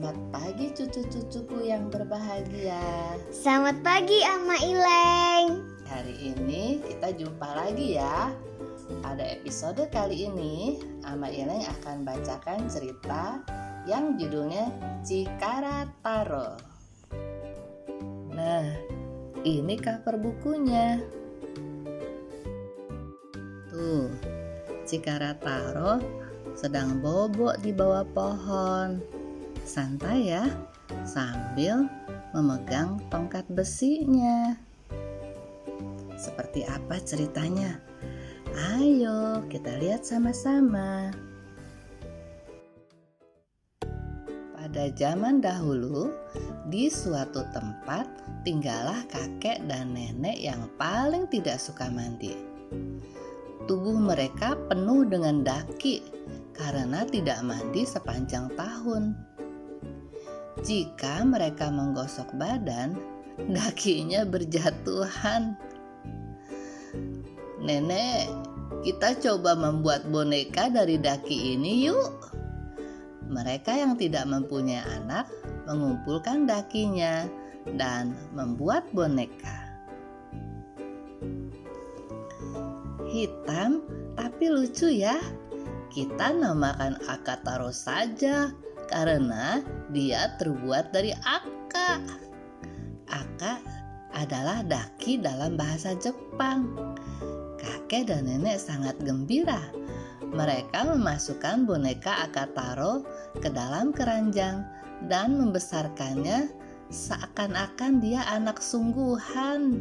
Selamat pagi cucu-cucuku yang berbahagia. Selamat pagi Ama Ileng. Hari ini kita jumpa lagi ya. Pada episode kali ini Ama Ileng akan bacakan cerita yang judulnya Cikara Taro. Nah, ini cover bukunya. Tuh, Cikara Taro sedang bobok di bawah pohon. Santai ya, sambil memegang tongkat besinya. Seperti apa ceritanya? Ayo kita lihat sama-sama. Pada zaman dahulu, di suatu tempat tinggallah kakek dan nenek yang paling tidak suka mandi. Tubuh mereka penuh dengan daki karena tidak mandi sepanjang tahun. Jika mereka menggosok badan, dakinya berjatuhan. Nenek, kita coba membuat boneka dari daki ini yuk. Mereka yang tidak mempunyai anak mengumpulkan dakinya dan membuat boneka. Hitam tapi lucu ya. Kita namakan Akataro saja karena dia terbuat dari aka. Aka adalah daki dalam bahasa Jepang. Kakek dan nenek sangat gembira. Mereka memasukkan boneka Akataro ke dalam keranjang dan membesarkannya seakan-akan dia anak sungguhan.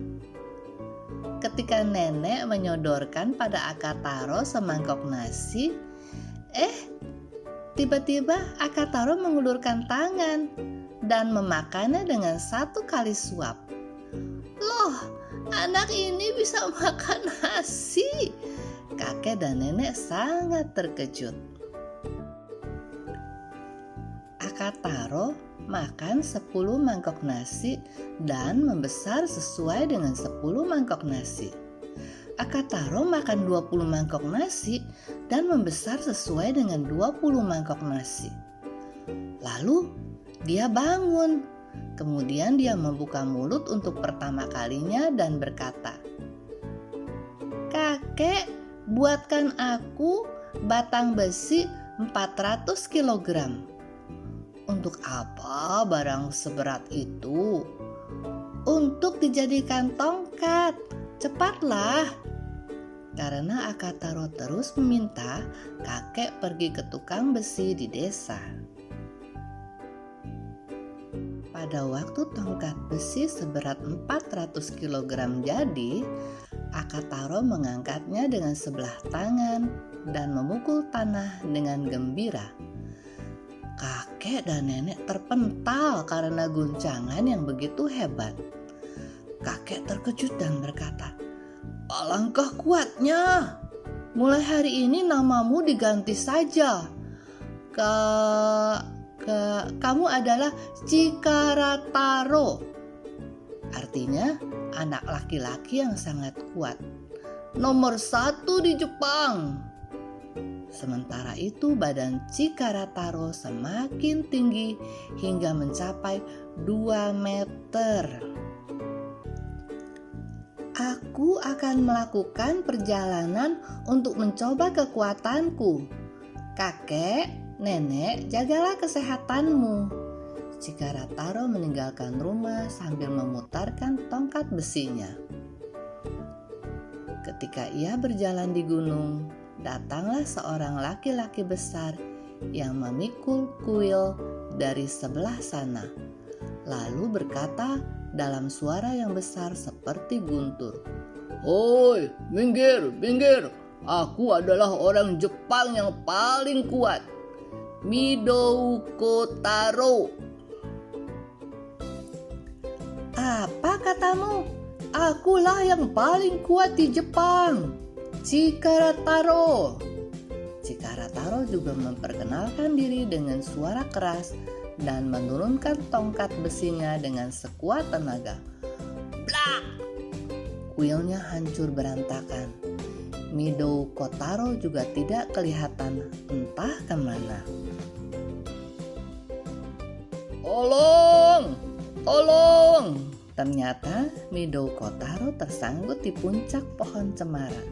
Ketika nenek menyodorkan pada Akataro semangkok nasi, tiba-tiba Akataro mengulurkan tangan dan memakannya dengan satu kali suap. Loh, anak ini bisa makan nasi. Kakek dan nenek sangat terkejut. Akataro makan 10 mangkok nasi dan membesar sesuai dengan 10 mangkok nasi. Akataro makan 20 mangkok nasi dan membesar sesuai dengan 20 mangkok nasi. Lalu dia bangun. Kemudian dia membuka mulut untuk pertama kalinya dan berkata, "Kakek, buatkan aku batang besi 400 kilogram." "Untuk apa barang seberat itu?" "Untuk dijadikan tongkat. Cepatlah." Karena Akataro terus meminta, kakek pergi ke tukang besi di desa. Pada waktu tongkat besi seberat 400 kg jadi, Akataro mengangkatnya dengan sebelah tangan dan memukul tanah dengan gembira. Kakek dan nenek terpental karena guncangan yang begitu hebat. Kakek terkejut dan berkata, "Alangkah kuatnya. Mulai hari ini namamu diganti saja. Kamu adalah Cikara Taro." Artinya anak laki-laki yang sangat kuat. Nomor 1 di Jepang. Sementara itu badan Cikara Taro semakin tinggi hingga mencapai 2 meter. "Aku akan melakukan perjalanan untuk mencoba kekuatanku. Kakek, nenek, jagalah kesehatanmu." Cikara Taro meninggalkan rumah sambil memutarkan tongkat besinya. Ketika ia berjalan di gunung, datanglah seorang laki-laki besar yang memikul kuil dari sebelah sana. Lalu berkata dalam suara yang besar seperti guntur, "Hoi, minggir, minggir. Aku adalah orang Jepang yang paling kuat. Midouko Taro." "Apa katamu? Akulah yang paling kuat di Jepang. Cikara Taro." Cikara Taro juga memperkenalkan diri dengan suara keras dan menurunkan tongkat besinya dengan sekuat tenaga. Blak! Kuilnya hancur berantakan. Midouko Taro juga tidak kelihatan entah kemana. Tolong! Tolong! Ternyata Midou Kotaro tersangkut di puncak pohon cemara.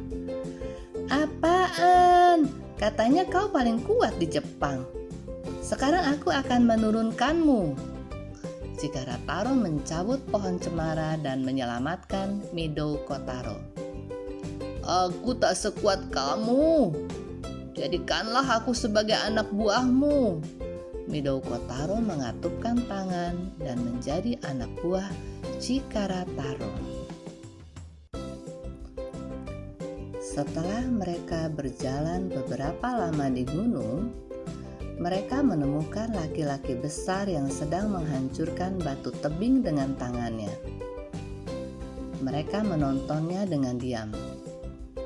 Apaan? Katanya kau paling kuat di Jepang. Sekarang aku akan menurunkanmu. Chikara-taro mencabut pohon cemara dan menyelamatkan Midou Kotaro. Aku tak sekuat kamu. Jadikanlah aku sebagai anak buahmu. Midou Kotaro mengatupkan tangan dan menjadi anak buah Chikara-taro. Setelah mereka berjalan beberapa lama di gunung, mereka menemukan laki-laki besar yang sedang menghancurkan batu tebing dengan tangannya. Mereka menontonnya dengan diam.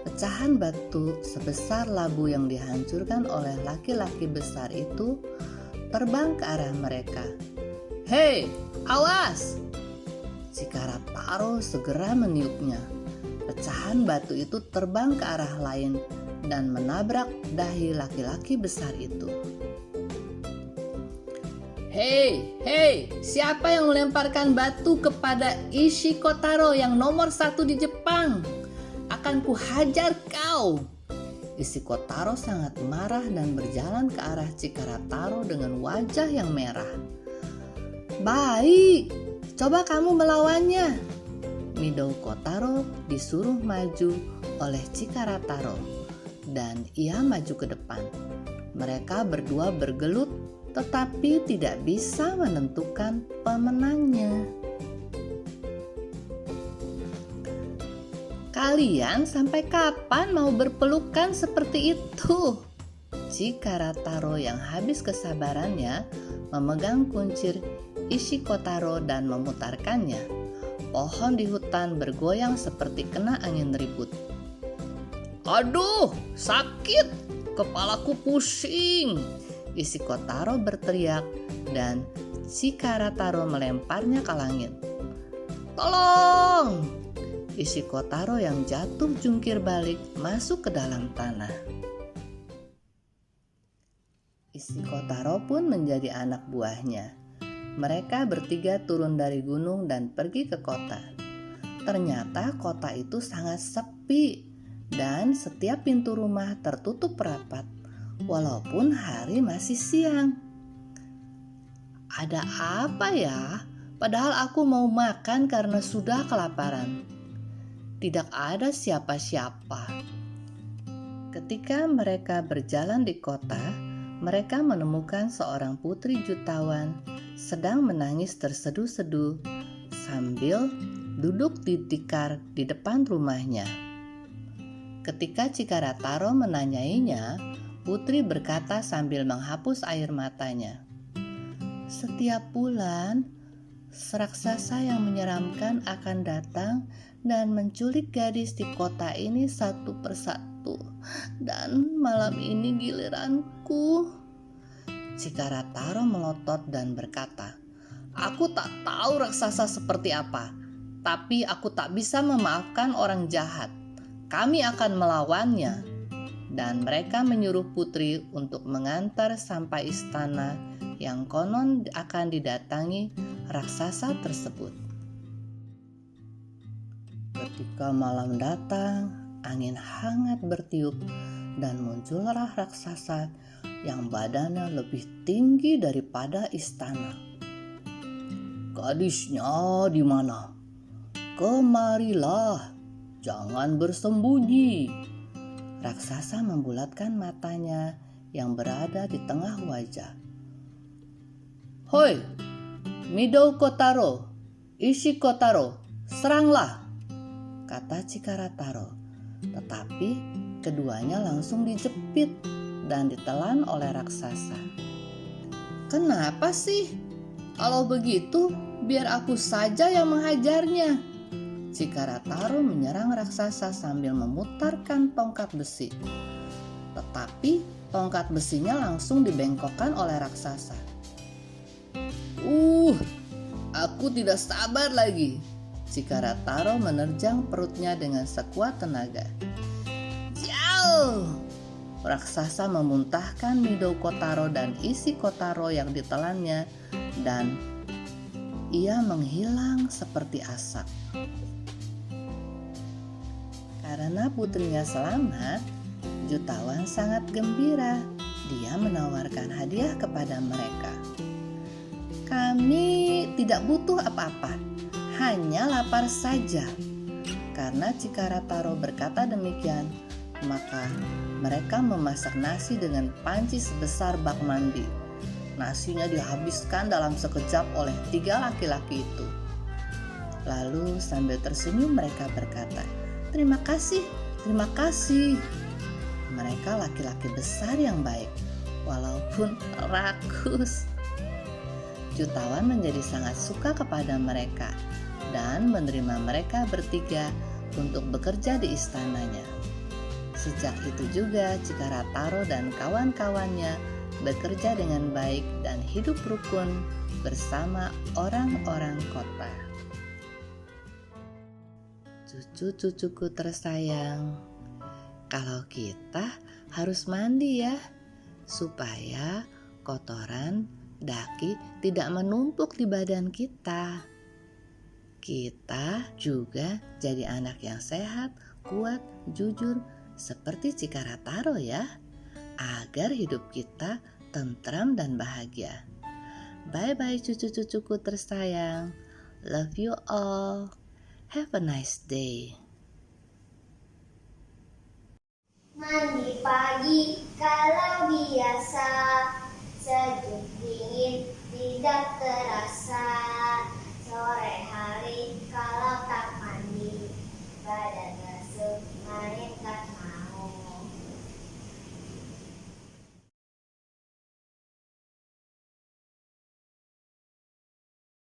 Pecahan batu sebesar labu yang dihancurkan oleh laki-laki besar itu terbang ke arah mereka. Hei, awas! Chikara-taro segera meniupnya. Pecahan batu itu terbang ke arah lain dan menabrak dahi laki-laki besar itu. Hei, siapa yang melemparkan batu kepada Ishikotaro yang nomor 1 di Jepang? Akan kuhajar kau! Ishikotaro sangat marah dan berjalan ke arah Chikara-taro dengan wajah yang merah. Baik, coba kamu melawannya. Midou Kotaro disuruh maju oleh Chikara-taro dan ia maju ke depan. Mereka berdua bergelut tetapi tidak bisa menentukan pemenangnya. Kalian sampai kapan mau berpelukan seperti itu? Chikara-taro yang habis kesabarannya memegang kuncir Ishikotaro dan memutarkannya. Pohon di hutan bergoyang seperti kena angin ribut. Aduh, sakit! Kepalaku pusing! Ishikotaro berteriak dan Chikara-taro melemparnya ke langit. Tolong! Ishikotaro yang jatuh jungkir balik masuk ke dalam tanah. Ishikotaro pun menjadi anak buahnya. Mereka bertiga turun dari gunung dan pergi ke kota. Ternyata kota itu sangat sepi dan setiap pintu rumah tertutup rapat walaupun hari masih siang. Ada apa ya? Padahal aku mau makan karena sudah kelaparan. Tidak ada siapa-siapa. Ketika mereka berjalan di kota, mereka menemukan seorang putri jutawan sedang menangis terseduh-seduh sambil duduk di tikar di depan rumahnya. Ketika Chikara-taro menanyainya, putri berkata sambil menghapus air matanya. Setiap bulan, raksasa yang menyeramkan akan datang dan menculik gadis di kota ini satu persatu. Dan malam ini giliranku. Chikara-taro melotot dan berkata, aku tak tahu raksasa seperti apa, tapi aku tak bisa memaafkan orang jahat. Kami akan melawannya. Dan mereka menyuruh putri untuk mengantar sampai istana yang konon akan didatangi raksasa tersebut. Ketika malam datang, angin hangat bertiup dan muncullah raksasa yang badannya lebih tinggi daripada istana. Gadisnya di mana? Kemarilah, jangan bersembunyi. Raksasa membulatkan matanya yang berada di tengah wajah. Hoi, Midou Kotaro, Ishikotaro, seranglah, kata Chikara-taro. Tetapi keduanya langsung dijepit dan ditelan oleh raksasa. Kenapa sih? Kalau begitu, biar aku saja yang menghajarnya. Chikara-taro menyerang raksasa sambil memutarkan tongkat besi. Tetapi tongkat besinya langsung dibengkokkan oleh raksasa. Aku tidak sabar lagi. Chikara-taro menerjang perutnya dengan sekuat tenaga. Jauh! Raksasa memuntahkan Midou Kotaro dan Ishikotaro yang ditelannya dan ia menghilang seperti asap. Karena putrinya selamat, jutawan sangat gembira. Dia menawarkan hadiah kepada mereka. Kami tidak butuh apa-apa, hanya lapar saja. Karena Cikarataro berkata demikian, maka mereka memasak nasi dengan panci sebesar bak mandi. Nasinya dihabiskan dalam sekejap oleh 3 laki-laki itu. Lalu sambil tersenyum mereka berkata, "Terima kasih, terima kasih." Mereka laki-laki besar yang baik, walaupun rakus. Jutawan menjadi sangat suka kepada mereka dan menerima mereka bertiga untuk bekerja di istananya. Sejak itu juga Cikarataro dan kawan-kawannya bekerja dengan baik dan hidup rukun bersama orang-orang kota. Cucu-cucuku tersayang, kalau kita harus mandi ya, supaya kotoran daki tidak menumpuk di badan kita. Kita juga jadi anak yang sehat, kuat, jujur seperti Cikarataro ya, agar hidup kita tentram dan bahagia. Bye-bye cucu-cucuku tersayang. Love you all. Have a nice day. Mandi pagi kalau biasa, sejuk dingin tidak